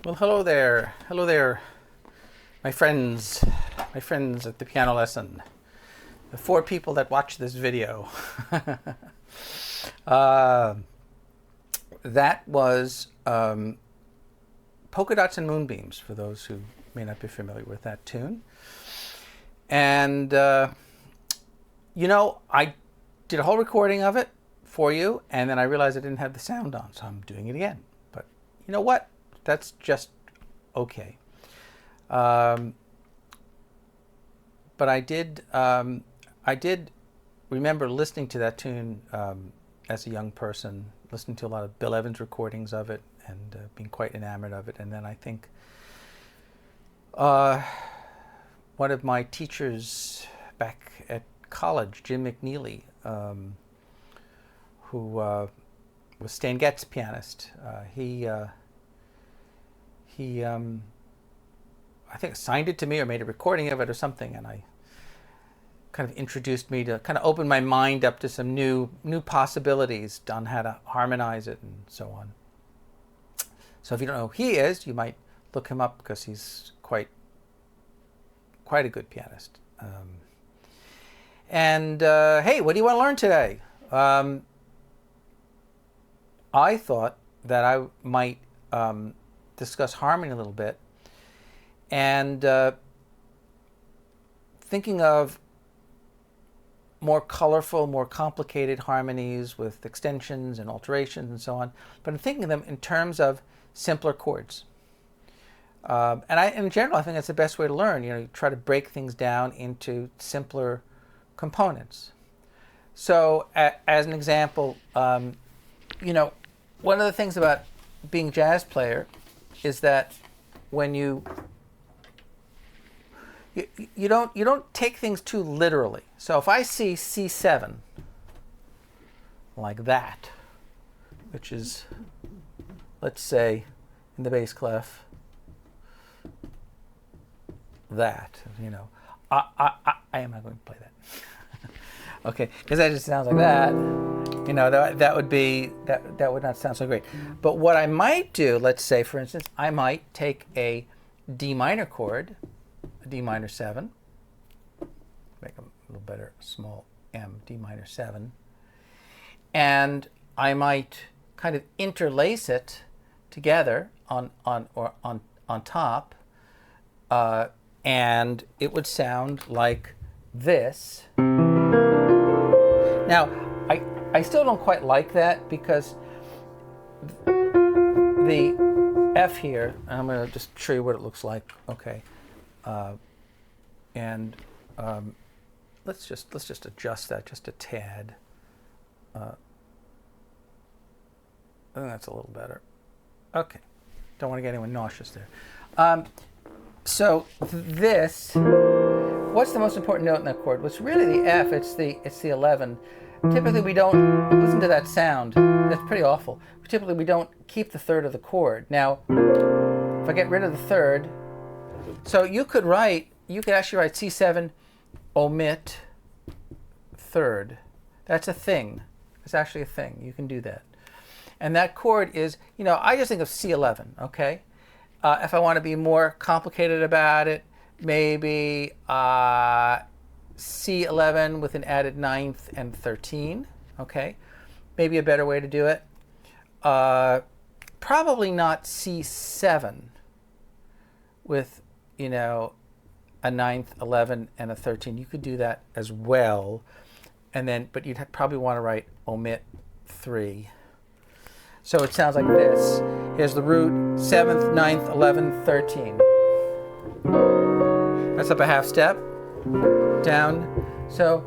Well, hello there, my friends at the piano lesson, the four people that watch this video. That was Polka Dots and Moonbeams, for those who may not be familiar with that tune. And, I did a whole recording of it for you, and then I realized I didn't have the sound on, so I'm doing it again. But you know what? That's just okay. But I did remember listening to that tune as a young person, listening to a lot of Bill Evans recordings of it, and being quite enamored of it. And then I think one of my teachers back at college, Jim McNeely, who was Stan Getz' pianist, he I think assigned it to me or made a recording of it or something, and I kind of introduced me to kind of open my mind up to some new possibilities on how to harmonize it and so on. So if you don't know who he is, you might look him up because he's quite a good pianist. Hey, what do you want to learn today? I thought that I might discuss harmony a little bit, and thinking of more colorful, more complicated harmonies with extensions and alterations and so on, but I'm thinking of them in terms of simpler chords. In general, I think that's the best way to learn. You try to break things down into simpler components. So, as an example, one of the things about being a jazz player is that when you don't take things too literally. So if I see C7 like that, which is, let's say, in the bass clef, that, I am not going to play that. Okay, because that just sounds like that. That would not sound so great. But what I might do, let's say, for instance, I might take a D minor chord, a D minor 7, make a little better, small M, D minor 7, and I might kind of interlace it together on top, and it would sound like this. Now, I still don't quite like that because the F here, and I'm going to just show you what it looks like. Okay, let's just adjust that just a tad. I think that's a little better. Okay, don't want to get anyone nauseous there. So this, what's the most important note in that chord? Well, it's really the F. It's the 11. Typically, we don't listen to that sound. That's pretty awful. Typically, we don't keep the third of the chord. Now, if I get rid of the third, so you could actually write C7, omit third. That's a thing. It's actually a thing. You can do that. And that chord is, I just think of C11, okay? If I want to be more complicated about it, maybe C11 with an added ninth and 13, okay? Maybe a better way to do it. Probably not C7 with, a ninth, 11, and a 13. You could do that as well. But you'd probably want to write omit 3. So it sounds like this. Here's the root, 7th, 9th, 11th, 13. That's up a half step, down. So,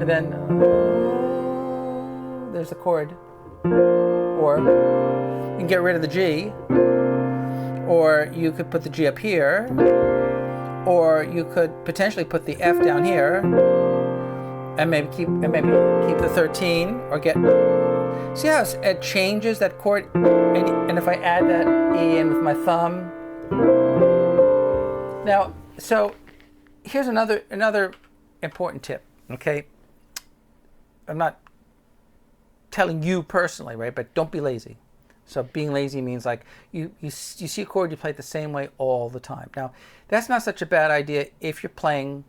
and then there's the chord. Or you can get rid of the G, or you could put the G up here, or you could potentially put the F down here, and maybe keep the 13, or get See how it changes that chord? And if I add that E in with my thumb. Now, so here's another important tip, okay? I'm not telling you personally, right? But don't be lazy. So being lazy means like you see a chord, you play it the same way all the time. Now, that's not such a bad idea if you're playing,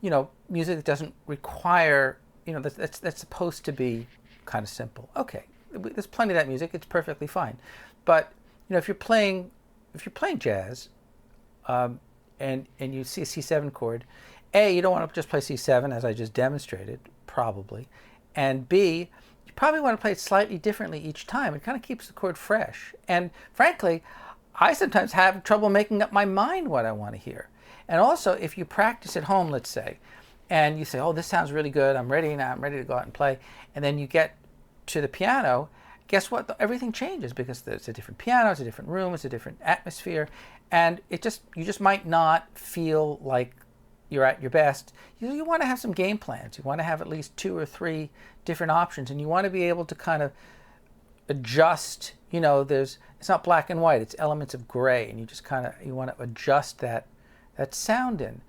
you know, music that doesn't require, you know, that's supposed to be kind of simple. Okay, there's plenty of that music. It's perfectly fine. But you know, if you're playing jazz, and you see a C7 chord, A, you don't want to just play C7 as I just demonstrated, probably, and B, you probably want to play it slightly differently each time. It kind of keeps the chord fresh. And frankly, I sometimes have trouble making up my mind what I want to hear. And also, if you practice at home, let's say, and you say, oh, this sounds really good, I'm ready now, I'm ready to go out and play, and then you get to the piano, guess what? Everything changes because there's a different piano, it's a different room, it's a different atmosphere, and you just might not feel like you're at your best. You want to have some game plans. You want to have at least 2 or 3 different options, and you want to be able to kind of adjust. You know, it's not black and white, it's elements of gray, and you want to adjust that sound in.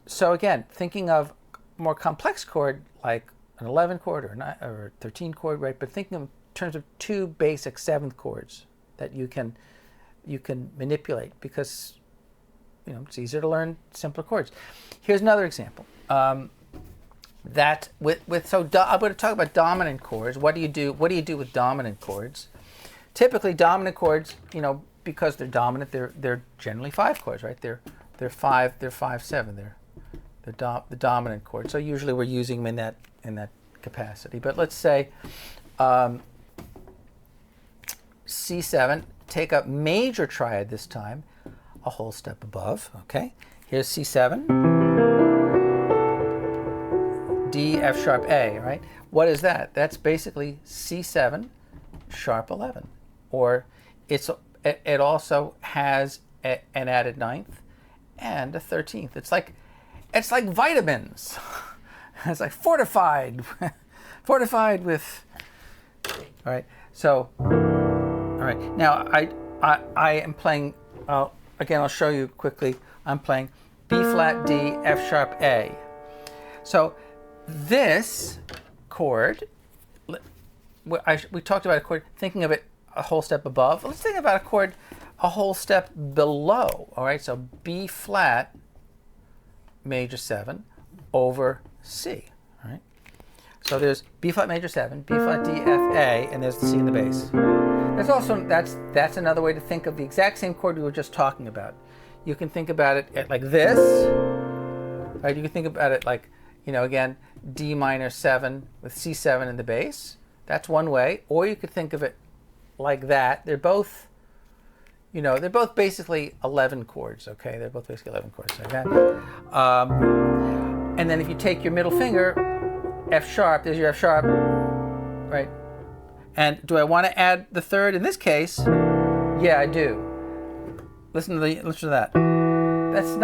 So again, thinking of more complex chord like an 11 chord or a 13 chord, right? But thinking in terms of 2 basic 7th chords that you can manipulate, because you know it's easier to learn simpler chords. Here's another example. I'm going to talk about dominant chords. What do you do with dominant chords? Typically, dominant chords, you know, because they're dominant, they're generally 5 chords, right? They're 5/7. They're the dominant chord. So usually we're using them in that capacity. But let's say C7, take a major triad this time, a whole step above. Okay, here's C7, D, F sharp, A. Right? What is that? That's basically C7 sharp 11, or it also has an added 9th and a 13th. It's like vitamins. It's like fortified with. All right. So, all right. Now I am playing. Again, I'll show you quickly. I'm playing B flat, D, F sharp, A. So this chord, we talked about a chord, thinking of it a whole step above. Let's think about a chord a whole step below. All right. So B flat major 7 over C. All right. So there's B flat major 7, B flat D, F, A, and there's the C in the bass. That's another way to think of the exact same chord we were just talking about. You can think about it like this, right? You can think about it like, you know, again, D minor 7 with C7 in the bass. That's one way. Or you could think of it like that. They're both, you know, they're both basically 11 chords. Okay, they're both basically 11 chords. Okay. And then if you take your middle finger, F sharp, there's your F sharp, right? And do I want to add the 3rd in this case? Yeah, I do. Listen to that. That's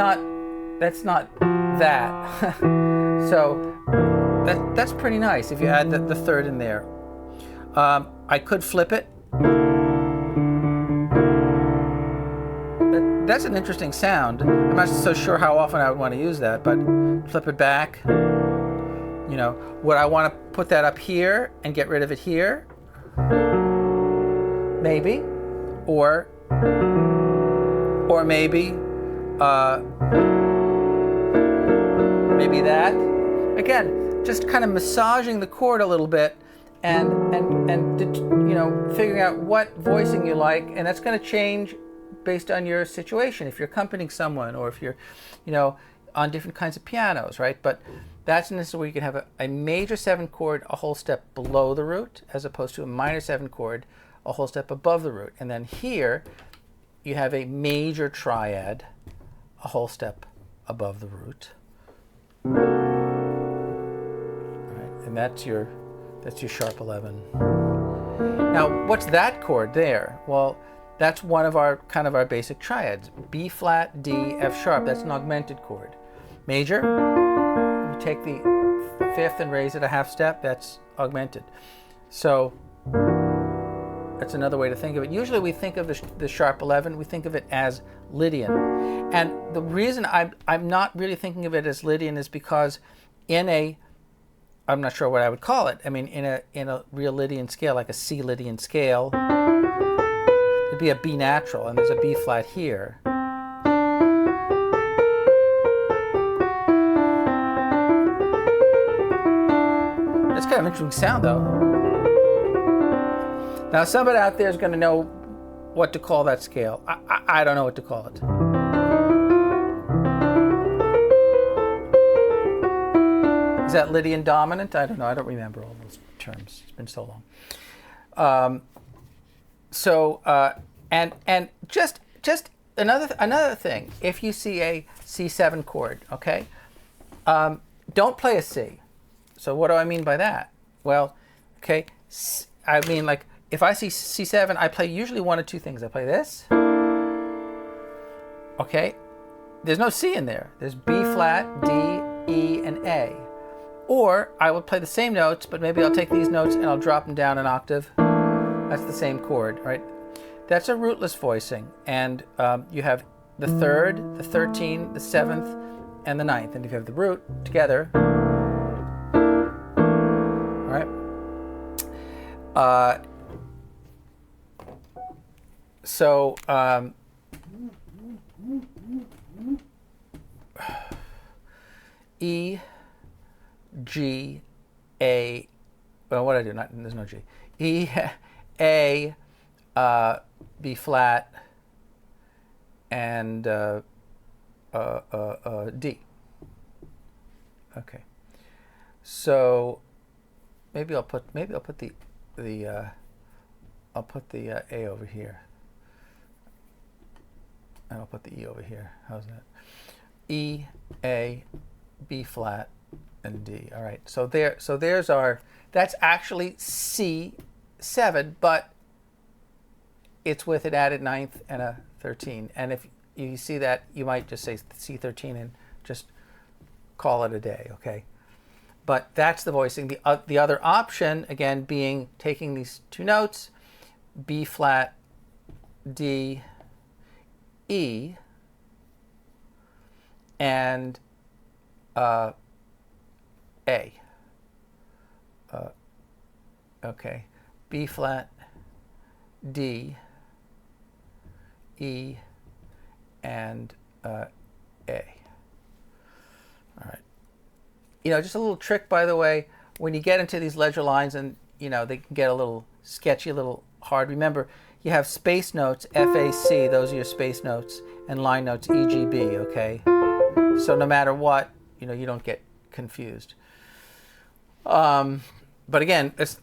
not that. So that's pretty nice if you add the 3rd in there. I could flip it. That's an interesting sound. I'm not so sure how often I would want to use that, but flip it back. You know, would I want to put that up here and get rid of it here? Maybe. Or maybe maybe that. Again, just kind of massaging the chord a little bit and you know, figuring out what voicing you like, and that's going to change based on your situation, if you're accompanying someone or if you're, you know, on different kinds of pianos, right? But that's an instance where you can have a major 7 chord a whole step below the root, as opposed to a minor 7 chord a whole step above the root. And then here you have a major triad a whole step above the root. All right, and that's your sharp 11. Now, what's that chord there? Well, that's one of our our basic triads. B flat, D, F sharp. That's an augmented chord. Major, you take the 5th and raise it a half step. That's augmented. So that's another way to think of it. Usually we think of the sharp 11, we think of it as Lydian. And the reason I'm not really thinking of it as Lydian is because I'm not sure what I would call it. I mean, in a real Lydian scale, like a C Lydian scale, there'd be a B natural, and there's a B flat here. That's kind of an interesting sound, though. Now, somebody out there is going to know what to call that scale. I don't know what to call it. Is that Lydian dominant? I don't know. I don't remember all those terms. It's been so long. And just another thing. If you see a C7 chord, okay, don't play a C. So what do I mean by that? Well, okay, I mean, like, if I see C7, I play usually one of two things. I play this. Okay, there's no C in there. There's B flat, D, E, and A. Or I will play the same notes, but maybe I'll take these notes and I'll drop them down an octave. That's the same chord, right? That's a rootless voicing. And you have the 3rd, the 13th, the 7th, and the 9th. And if you have the root together, right? E, G, A, well, what did I do? There's no G. E, A, B flat, and D. Okay. So maybe I'll put the A over here, and I'll put the E over here. How's that? E, A, B flat, and D. All right. So there's our. That's actually C7, but it's with an added 9th and a 13. And if you see that, you might just say C13 and just call it a day. Okay. But that's the voicing. The other option, again, being taking these two notes, B flat, D, E, and A. Okay, B flat, D, E, and A. All right. You know, just a little trick, by the way, when you get into these ledger lines and, you know, they can get a little sketchy, a little hard. Remember, you have space notes, FAC, those are your space notes, and line notes, EGB, okay? So no matter what, you know, you don't get confused. But again, that's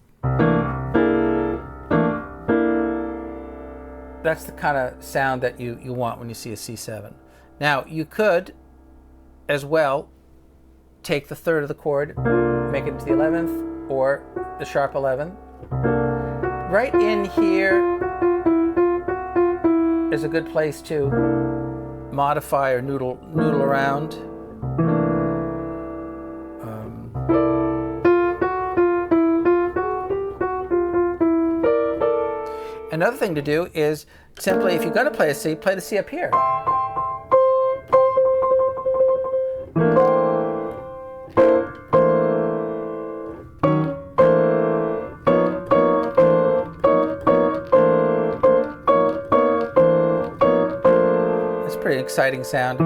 the kind of sound that you want when you see a C7. Now, you could, as well, take the 3rd of the chord, make it into the 11th, or the sharp 11. Right in here is a good place to modify or noodle around. Another thing to do is simply, if you're going to play a C, play the C up here. That's a pretty exciting sound.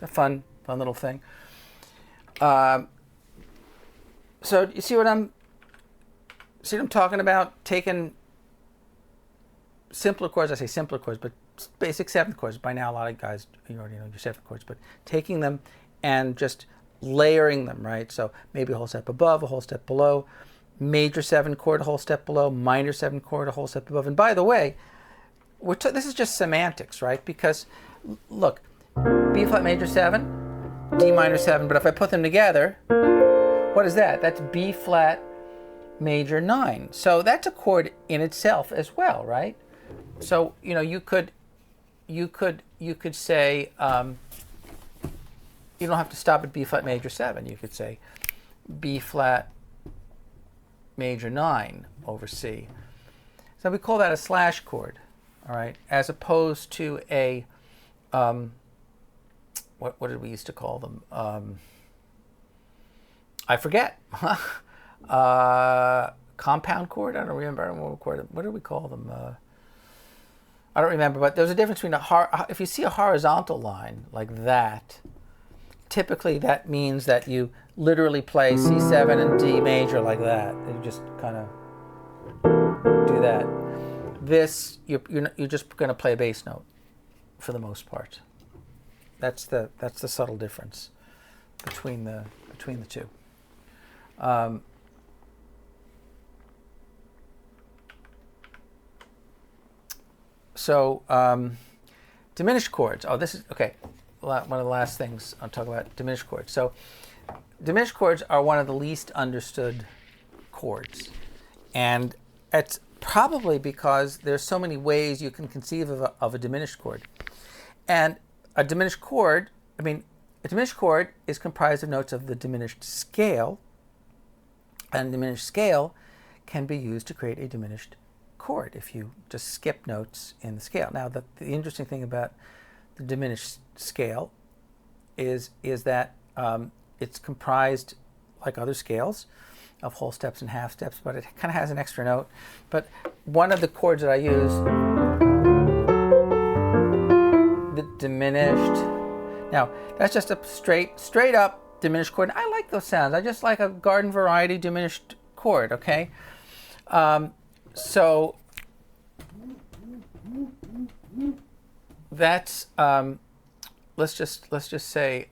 A fun little thing. So you see what I'm talking about? Taking simpler chords, I say simpler chords, but basic 7th chords. By now, a lot of guys, you already know your 7th chords, but taking them and just layering them, right? So maybe a whole step above, a whole step below, major 7 chord, a whole step below, minor 7 chord, a whole step above. And by the way, this is just semantics, right? Because look, B flat major 7, D minor 7, but if I put them together, what is that? That's B flat major 9. So that's a chord in itself as well, right? So, you know, you could say, you don't have to stop at B flat major 7. You could say B flat major 9 over C. So we call that a slash chord, all right, as opposed to a, what did we used to call them? I forget. Compound chord? I don't remember. I don't know what do we call them? I don't remember, but there's a difference between if you see a horizontal line like that, typically that means that you literally play C7 and D major like that. You just kind of do that. This, you're just going to play a bass note for the most part. That's the subtle difference between the two. Diminished chords. Oh, this is okay. One of the last things I'll talk about, diminished chords. So diminished chords are one of the least understood chords, and it's probably because there's so many ways you can conceive of a diminished chord. And a diminished chord is comprised of notes of the diminished scale, and diminished scale can be used to create a diminished chord if you just skip notes in the scale. Now, the interesting thing about the diminished scale is that it's comprised, like other scales, of whole steps and half steps, but it kind of has an extra note. But one of the chords that I use, the diminished. Now, that's just a straight up diminished chord. I like those sounds. I just like a garden variety diminished chord, okay? So that's let's just say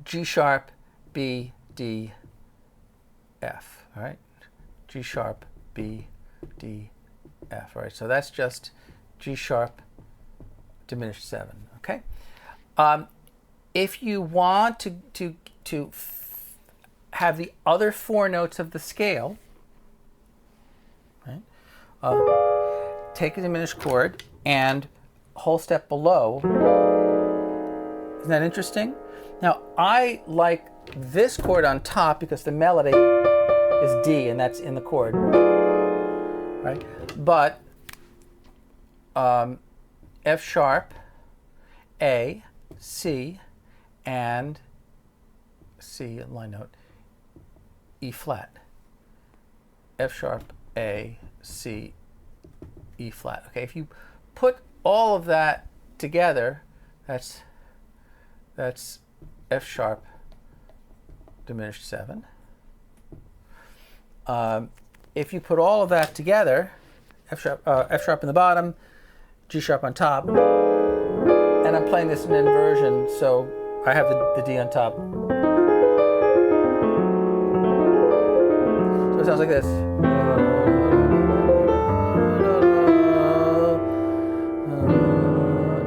G sharp, B, D, F. All right, G sharp, B, D, F. All right, so that's just G sharp diminished 7. Okay. If you want to have the other 4 notes of the scale, right? Take a diminished chord and whole step below. Isn't that interesting? Now, I like this chord on top because the melody is D, and that's in the chord, right? But F sharp, A, C, and C, line note, E flat. F sharp, A, C, E flat. Okay, if you put all of that together, that's F sharp diminished 7. If you put all of that together, F sharp in the bottom, G sharp on top, and I'm playing this in inversion, so I have the D on top. So it sounds like this.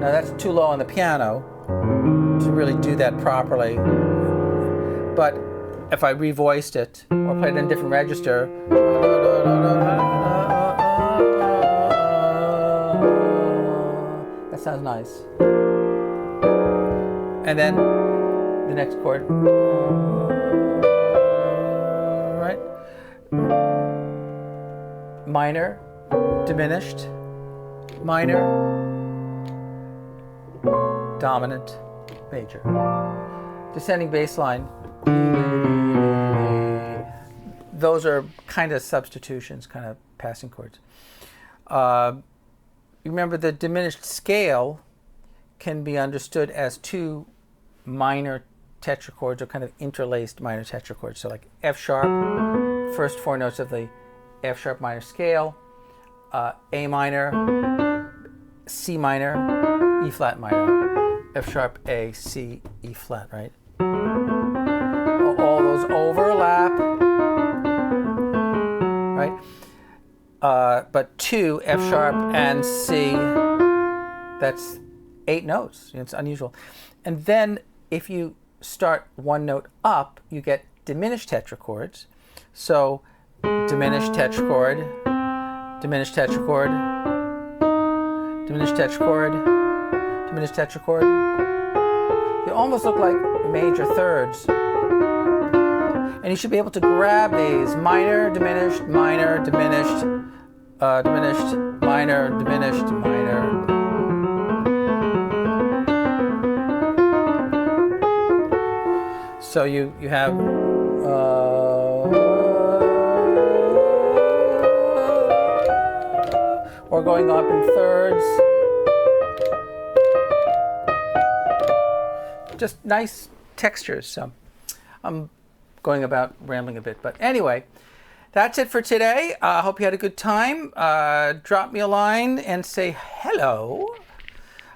Now that's too low on the piano to really do that properly. But if I revoiced it or played it in a different register, that sounds nice. And then the next chord, right? Minor, diminished, minor, dominant, major. Descending bass line. Those are kind of substitutions, kind of passing chords. Remember, the diminished scale can be understood as 2 minor tetrachords, or kind of interlaced minor tetrachords. So like F sharp, first 4 notes of the F sharp minor scale, A minor, C minor, E flat minor, F sharp, A, C, E flat, right? All those overlap, right? But 2, F sharp and C, that's 8 notes. It's unusual. And then if you start 1 note up, you get diminished tetrachords. So diminished tetrachord, diminished tetrachord, diminished tetrachord, diminished tetrachord. They almost look like major thirds. And you should be able to grab these: minor, diminished, diminished, minor, diminished, minor. So you have or going up in thirds. Just nice textures. So I'm going about rambling a bit, but anyway, that's it for today. I hope you had a good time. Drop me a line and say hello.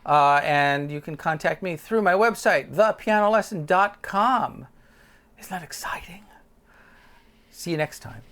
And you can contact me through my website, thepianolesson.com. Isn't that exciting? See you next time.